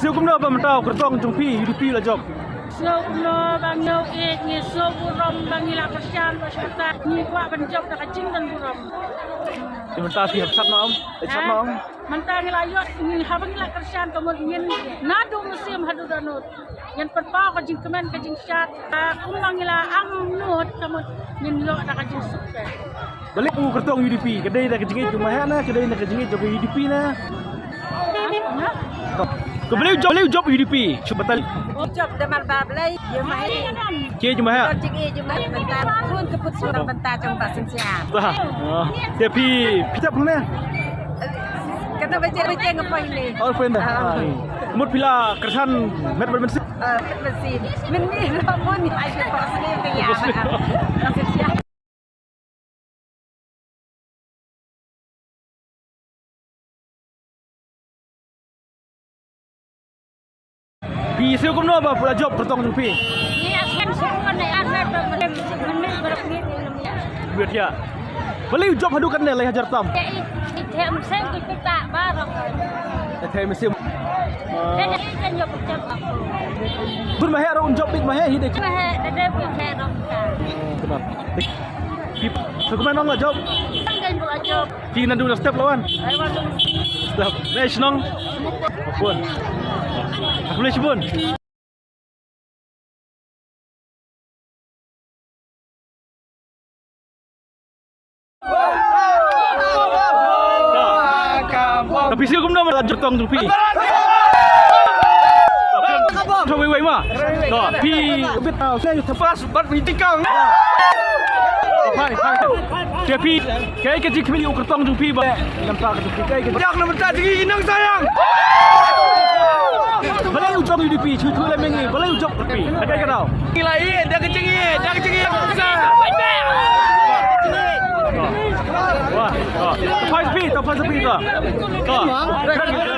siêu cũng đâu mà tao cái tông trong phi UDP là job siêu cũng đâu bang nhau nghe siêu buram bang ila persian masyarakat ni kuat penjab tak kacing dan buram thì mình ta thì hợp sắt nó không để sắt nó không mantang ila yot ni habang ila persian kemudian nadu musim hadu danut yang perpa kacing kemen kacing syat kumang ila ang nut kemudian yo tak kacing sukses balik ke tông UDP cái đây là cái chính của mày na cái đây là cái chính của UDP na kau beli job UDP cuba tali job demal bablay jumai kia cuma ya jingi jumai bentar pun keput surang bentar trong bak sensiap wah dia pi tak pernah kena baca ngapai ni oh friend mut pila kersan met bermesin mesin min ni lamun ni ai pas ni dia sensiap pi siêu cũng đâu mà pula job bertong trong pi ni akan semua ni ada menit berapa ni Việt ya beli job hadu kan leh hajar tam thêm xem cái tạ ba rồi thêm mesin đây là cái job job bun mah ya job big mah ya hide mà đây bị khe rồi kenapa pi sekomen nong lah job kan buat job pi nandu na step lawan ai walau step nesh nong pun aku boleh cebun tapi siêu cũng đâu mà lanjut tong tu pi thôi quay mà đó pi biết nào xe tháp bắt vị tinh căng phải dia pi cái gì kami ukur tong tu pi ba nampak tu pi cái jak nama tak tinggi nang sayang balai ujung UDP cuy lah mengi balai ujung UDP ada ke tau lagi dia kecil wah top 5 speed tu